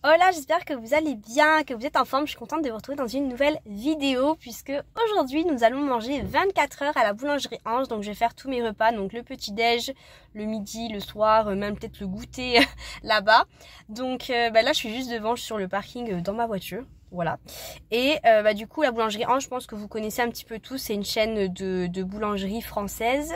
Hola, j'espère que vous allez bien, que vous êtes en forme. Je suis contente de vous retrouver dans une nouvelle vidéo puisque aujourd'hui nous allons manger 24 heures à la boulangerie Ange. Donc je vais faire tous mes repas, donc le petit-déj, le midi, le soir, même peut-être le goûter là-bas. Donc là je suis juste devant, je suis sur le parking dans ma voiture. Voilà. Et du coup la boulangerie Ange, je pense que vous connaissez un petit peu tous, c'est une chaîne de boulangerie française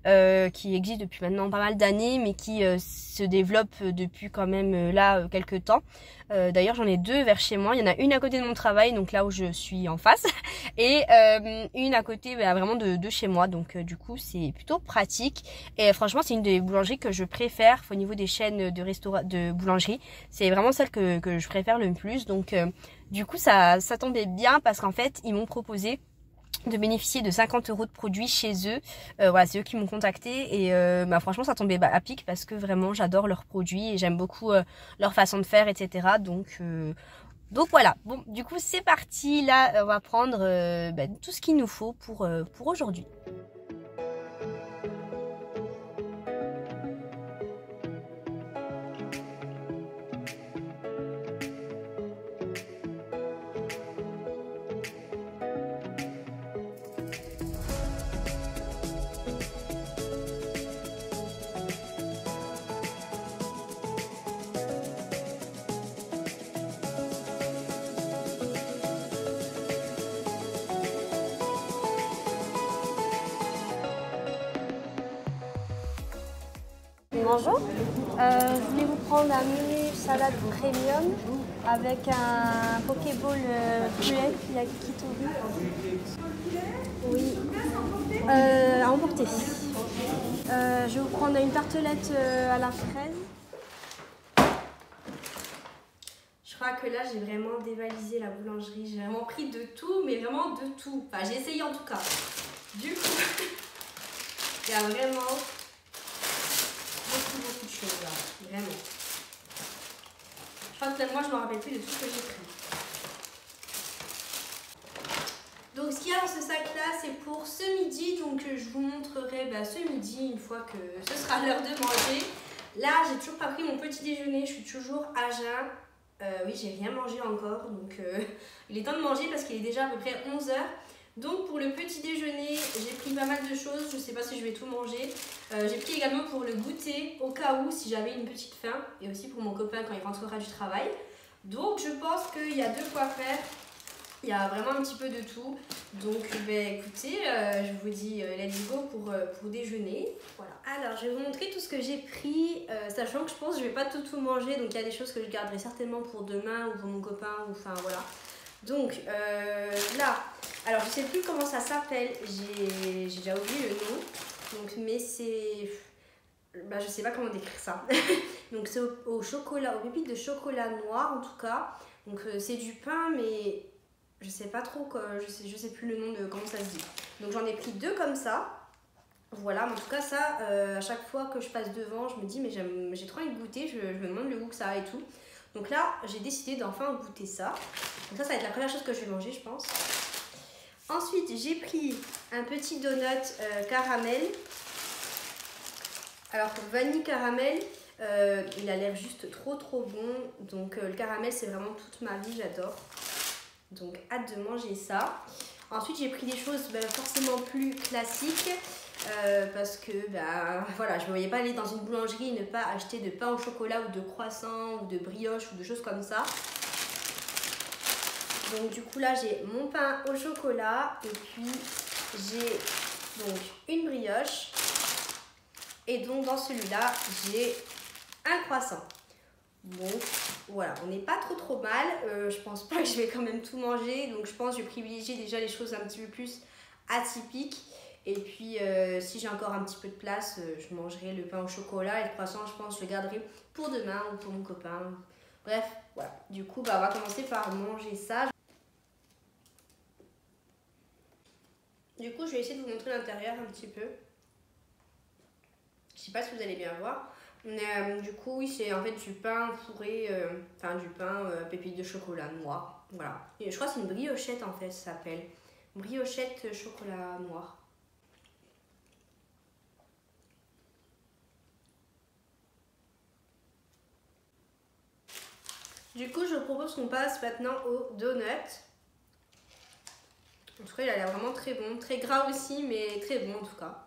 qui existe depuis maintenant pas mal d'années mais qui se développe depuis quand même quelques temps. D'ailleurs j'en ai deux vers chez moi, il y en a une à côté de mon travail, donc là où je suis en face, et une à côté vraiment de chez moi, donc du coup c'est plutôt pratique. Et franchement c'est une des boulangeries que je préfère au niveau des chaînes de boulangerie, c'est vraiment celle que je préfère le plus. Donc du coup ça tombait bien parce qu'en fait ils m'ont proposé de bénéficier de 50 € de produits chez eux. Voilà, c'est eux qui m'ont contacté et franchement ça tombait à pic parce que vraiment j'adore leurs produits et j'aime beaucoup leur façon de faire, etc. Donc voilà, bon du coup c'est parti, là on va prendre tout ce qu'il nous faut pour aujourd'hui. Bonjour, je voulais vous prendre un menu salade premium avec un pokéball poulet yakitori. Oui, à emporter. Je vais vous prendre une tartelette à la fraise. Je crois que là j'ai vraiment dévalisé la boulangerie, j'ai vraiment pris de tout, mais vraiment de tout. Enfin j'ai essayé en tout cas. Du coup, il y a vraiment beaucoup de choses là, vraiment. Je crois que même moi je me rappelle plus de tout ce que j'ai pris. Donc ce qu'il y a dans ce sac là c'est pour ce midi, donc je vous montrerai ce midi une fois que ce sera l'heure de manger. Là j'ai toujours pas pris mon petit déjeuner, je suis toujours à jeun. Oui, j'ai rien mangé encore, donc il est temps de manger parce qu'il est déjà à peu près 11 h. Donc pour le petit déjeuner, j'ai pris pas mal de choses, je sais pas si je vais tout manger. J'ai pris également pour le goûter au cas où si j'avais une petite faim et aussi pour mon copain quand il rentrera du travail. Donc je pense qu'il y a de quoi faire. Il y a vraiment un petit peu de tout. Donc écoutez, je vous dis let's go pour déjeuner. Voilà. Alors je vais vous montrer tout ce que j'ai pris, sachant que je pense que je vais pas tout manger. Donc il y a des choses que je garderai certainement pour demain ou pour mon copain, ou enfin voilà. Donc là, alors je sais plus comment ça s'appelle, j'ai déjà oublié le nom. Donc mais c'est... je sais pas comment décrire ça. Donc c'est au chocolat, aux pépites de chocolat noir en tout cas. Donc c'est du pain mais... je sais pas trop, je sais plus le nom de comment ça se dit. Donc j'en ai pris deux comme ça. Voilà, mais en tout cas ça, à chaque fois que je passe devant, je me dis mais j'ai trop envie de goûter, je me demande le goût que ça a et tout. Donc là, j'ai décidé d'enfin goûter ça. Donc ça va être la première chose que je vais manger, je pense. Ensuite, j'ai pris un petit donut caramel. Alors vanille caramel, il a l'air juste trop bon. Donc le caramel, c'est vraiment toute ma vie, j'adore. Donc hâte de manger ça. Ensuite j'ai pris des choses forcément plus classiques parce que voilà, je ne me voyais pas aller dans une boulangerie et ne pas acheter de pain au chocolat ou de croissant ou de brioche ou de choses comme ça. Donc du coup là j'ai mon pain au chocolat et puis j'ai donc une brioche et donc dans celui-là j'ai un croissant. Bon, voilà, on n'est pas trop mal. Je pense pas que je vais quand même tout manger. Donc je pense que je vais privilégier déjà les choses un petit peu plus atypiques. Et puis si j'ai encore un petit peu de place, je mangerai le pain au chocolat. Et le croissant, je pense que je le garderai pour demain ou pour mon copain. Bref, voilà. Du coup, on va commencer par manger ça. Du coup, je vais essayer de vous montrer l'intérieur un petit peu. Je sais pas si vous allez bien voir. Mais du coup, oui, c'est en fait du pain fourré, du pain pépites de chocolat noir. Voilà. Et je crois que c'est une briochette en fait, ça s'appelle. Briochette chocolat noir. Du coup, je propose qu'on passe maintenant au donut. En tout cas, il a l'air vraiment très bon. Très gras aussi, mais très bon en tout cas.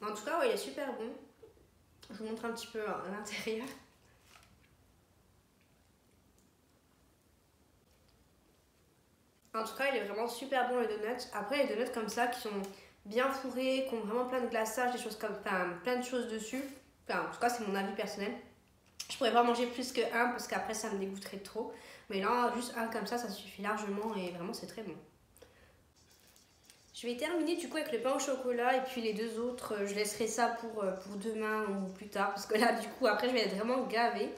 En tout cas, ouais, il est super bon. Je vous montre un petit peu à l'intérieur. En tout cas, il est vraiment super bon le donut. Après, les donuts comme ça qui sont bien fourrés, qui ont vraiment plein de glaçage, des choses comme plein de choses dessus. Enfin, en tout cas, c'est mon avis personnel. Je pourrais pas manger plus que un parce qu'après ça me dégoûterait trop. Mais là, juste un comme ça suffit largement et vraiment c'est très bon. Je vais terminer du coup avec le pain au chocolat et puis les deux autres, je laisserai ça pour demain ou plus tard parce que là du coup après je vais être vraiment gavée.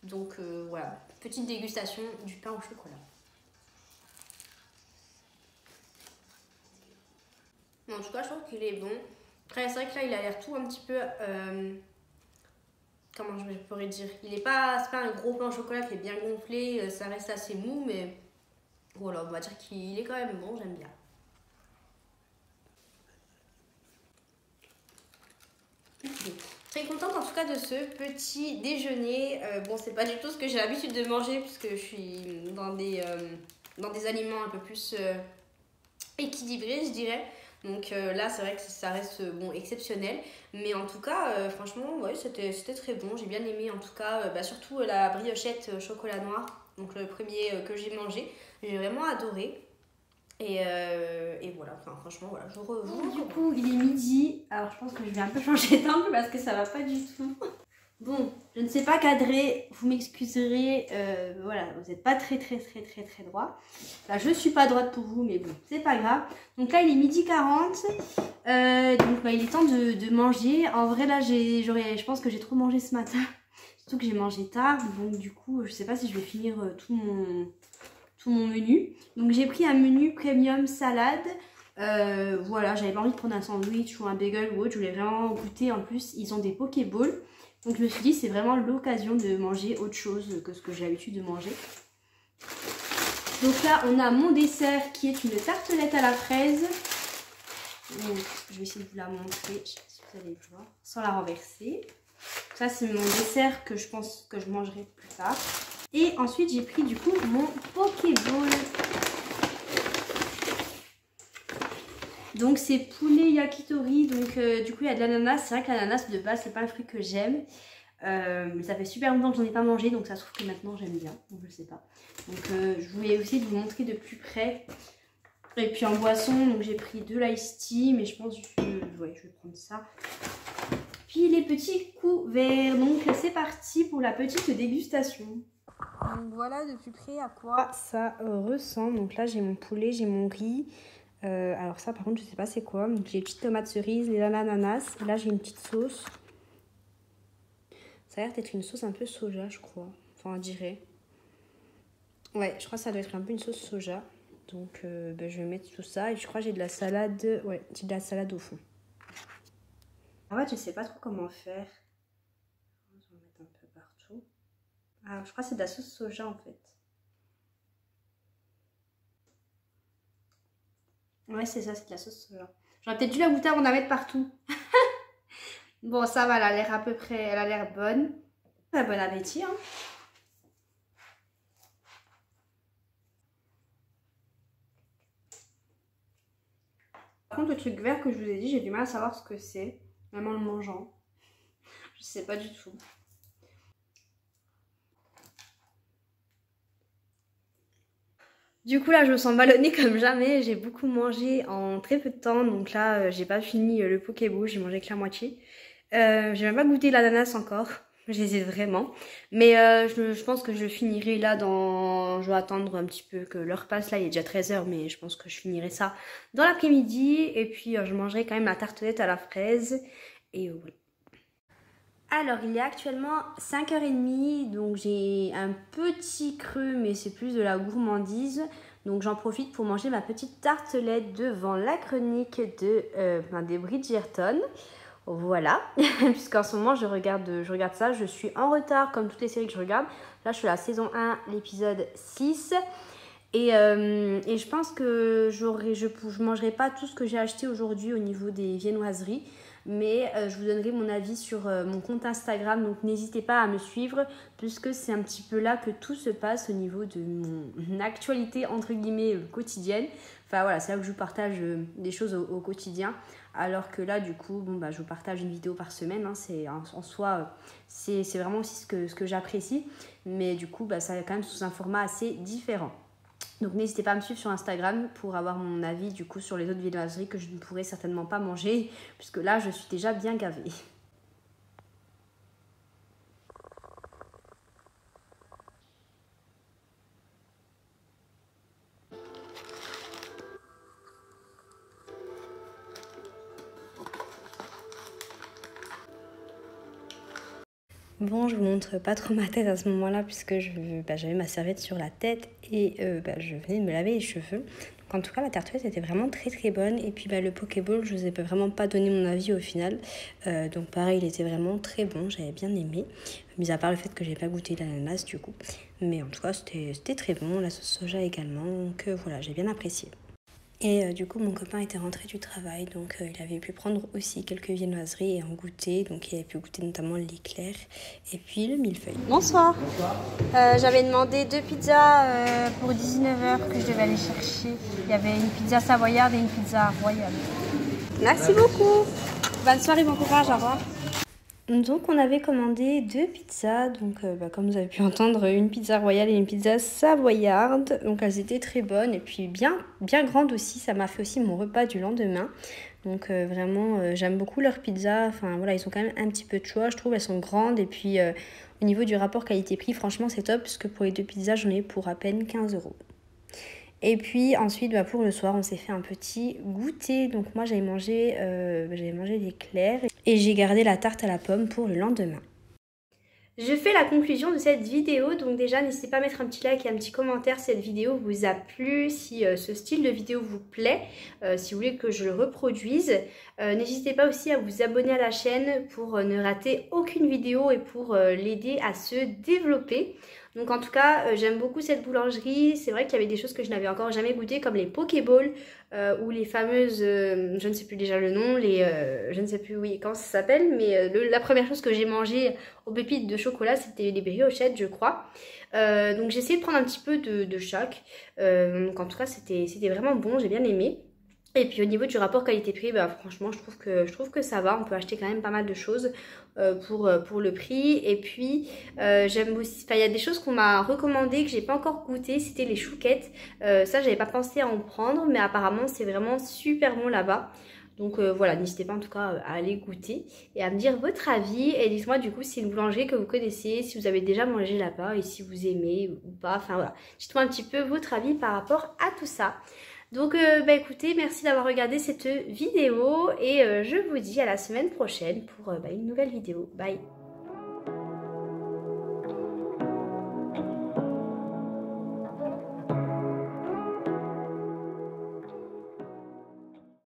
Donc voilà, petite dégustation du pain au chocolat. Mais en tout cas je trouve qu'il est bon. Après c'est vrai que là il a l'air tout un petit peu... comment je pourrais dire, c'est pas un gros pain au chocolat qui est bien gonflé, ça reste assez mou, mais voilà, on va dire qu'il est quand même bon, j'aime bien. Très contente en tout cas de ce petit déjeuner. Bon, c'est pas du tout ce que j'ai l'habitude de manger puisque je suis dans des aliments un peu plus équilibrés, je dirais. Donc là, c'est vrai que ça reste bon, exceptionnel. Mais en tout cas, franchement, ouais, c'était très bon. J'ai bien aimé en tout cas, surtout la briochette chocolat noir. Donc le premier que j'ai mangé. J'ai vraiment adoré. Et voilà, enfin, franchement, voilà, je vous Du coup, il est midi. Alors, je pense que je vais un peu changer d'angle parce que ça va pas du tout. Bon, je ne sais pas cadrer, vous m'excuserez, voilà, vous n'êtes pas très droit. Là, je suis pas droite pour vous, mais bon, c'est pas grave. Donc là, il est midi 40, donc il est temps de manger. En vrai, là, je pense que j'ai trop mangé ce matin, surtout que j'ai mangé tard, donc du coup, je sais pas si je vais finir tout mon menu. Donc j'ai pris un menu premium salade. Voilà, j'avais pas envie de prendre un sandwich ou un bagel ou autre, je voulais vraiment goûter. En plus, ils ont des pokéballs. Donc je me suis dit, c'est vraiment l'occasion de manger autre chose que ce que j'ai l'habitude de manger. Donc là, on a mon dessert qui est une tartelette à la fraise. Donc, je vais essayer de vous la montrer, je sais pas si vous allez voir, sans la renverser. Ça, c'est mon dessert que je pense que je mangerai plus tard. Et ensuite, j'ai pris du coup mon pokéball. Donc c'est poulet yakitori, donc du coup il y a de l'ananas. C'est vrai que l'ananas de base c'est pas un fruit que j'aime, mais ça fait super longtemps que j'en ai pas mangé, donc ça se trouve que maintenant j'aime bien, donc je sais pas. Donc je voulais aussi vous montrer de plus près. Et puis en boisson, donc j'ai pris de l'ice tea, mais je pense que ouais, je vais prendre ça. Puis les petits couverts, donc c'est parti pour la petite dégustation. Donc voilà de plus près à quoi ça ressemble. Donc là j'ai mon poulet, j'ai mon riz. Alors ça par contre je sais pas c'est quoi. Donc j'ai les petites tomates cerises, les ananas. Et là j'ai une petite sauce. Ça a l'air d'être une sauce un peu soja je crois. Enfin on dirait. Ouais je crois que ça doit être un peu une sauce soja. Donc je vais mettre tout ça. Et je crois que j'ai de la salade. Ouais j'ai de la salade au fond. En fait je sais pas trop comment faire. Je vais mettre un peu partout. Ah je crois que c'est de la sauce soja en fait. Ouais, c'est ça, c'est de la sauce soja. J'aurais peut-être dû la goûter avant d'en mettre partout. Bon, ça va, elle a l'air à peu près, elle a l'air bonne. Bon appétit, hein. Par contre, le truc vert que je vous ai dit, j'ai du mal à savoir ce que c'est, même en le mangeant. Je sais pas du tout. Du coup là je me sens ballonnée comme jamais, j'ai beaucoup mangé en très peu de temps, donc là j'ai pas fini le pokéball, j'ai mangé que la moitié. J'ai même pas goûté l'ananas encore, j'hésite vraiment. Mais je pense que je finirai là dans... Je vais attendre un petit peu que l'heure passe, là il est déjà 13 h, mais je pense que je finirai ça dans l'après-midi. Et puis je mangerai quand même la tartelette à la fraise, et voilà. Alors, il est actuellement 5 h 30, donc j'ai un petit creux, mais c'est plus de la gourmandise. Donc j'en profite pour manger ma petite tartelette devant la chronique des Bridgerton. Voilà, puisqu'en ce moment je regarde ça, je suis en retard comme toutes les séries que je regarde. Là je suis à la saison 1, l'épisode 6. Et je pense que je mangerai pas tout ce que j'ai acheté aujourd'hui au niveau des viennoiseries. mais je vous donnerai mon avis sur mon compte Instagram, donc n'hésitez pas à me suivre puisque c'est un petit peu là que tout se passe au niveau de mon actualité entre guillemets quotidienne. Enfin voilà, c'est là que je vous partage des choses au quotidien, alors que là du coup bon, bah, je vous partage une vidéo par semaine, hein, c'est en soi c'est vraiment aussi ce que j'apprécie, mais du coup bah, ça est quand même sous un format assez différent. Donc n'hésitez pas à me suivre sur Instagram pour avoir mon avis du coup sur les autres viennoiseries que je ne pourrai certainement pas manger, puisque là je suis déjà bien gavée. Bon, je vous montre pas trop ma tête à ce moment-là puisque j'avais ma serviette sur la tête et je venais de me laver les cheveux. Donc en tout cas, la tartelette était vraiment très très bonne. Et puis le Pokéball, je vous ai vraiment pas donné mon avis au final. Donc pareil, il était vraiment très bon, j'avais bien aimé. Mis à part le fait que j'ai pas goûté l'ananas du coup. Mais en tout cas, c'était très bon. La sauce soja également. Donc voilà, j'ai bien apprécié. Et du coup mon copain était rentré du travail, donc il avait pu prendre aussi quelques viennoiseries et en goûter, donc il avait pu goûter notamment l'éclair et puis le millefeuille. Bonsoir. J'avais demandé 2 pizzas pour 19h que je devais aller chercher. Il y avait une pizza savoyarde et une pizza royale. Merci beaucoup. Bonne soirée, bon courage, au revoir. Donc on avait commandé 2 pizzas, donc comme vous avez pu entendre, une pizza royale et une pizza savoyarde. Donc elles étaient très bonnes et puis bien grandes aussi, ça m'a fait aussi mon repas du lendemain. Donc vraiment j'aime beaucoup leurs pizzas, enfin voilà, ils ont quand même un petit peu de choix, je trouve, elles sont grandes et puis au niveau du rapport qualité-prix, franchement c'est top parce que pour les 2 pizzas j'en ai pour à peine 15 €. Et puis ensuite pour le soir on s'est fait un petit goûter. Donc moi j'avais mangé l'éclair et j'ai gardé la tarte à la pomme pour le lendemain. Je fais la conclusion de cette vidéo, donc déjà n'hésitez pas à mettre un petit like et un petit commentaire si cette vidéo vous a plu, si ce style de vidéo vous plaît, si vous voulez que je le reproduise. N'hésitez pas aussi à vous abonner à la chaîne pour ne rater aucune vidéo et pour l'aider à se développer. Donc en tout cas, j'aime beaucoup cette boulangerie. C'est vrai qu'il y avait des choses que je n'avais encore jamais goûtées comme les Pokéballs ou les fameuses, je ne sais plus déjà le nom, je ne sais plus comment ça s'appelle, mais la première chose que j'ai mangée aux pépites de chocolat, c'était les briochettes, je crois. Donc j'ai essayé de prendre un petit peu de chaque. Donc en tout cas, c'était vraiment bon, j'ai bien aimé. Et puis au niveau du rapport qualité-prix, franchement je trouve que ça va, on peut acheter quand même pas mal de choses pour le prix. Et puis j'aime aussi, il y a des choses qu'on m'a recommandées que j'ai pas encore goûté, c'était les chouquettes. Ça j'avais pas pensé à en prendre, mais apparemment c'est vraiment super bon là-bas. Donc voilà, n'hésitez pas en tout cas à aller goûter et à me dire votre avis. Et dites-moi du coup si c'est une boulangerie que vous connaissez, si vous avez déjà mangé là-bas et si vous aimez ou pas. Enfin voilà, dites-moi un petit peu votre avis par rapport à tout ça. Donc écoutez, merci d'avoir regardé cette vidéo et je vous dis à la semaine prochaine pour une nouvelle vidéo. Bye!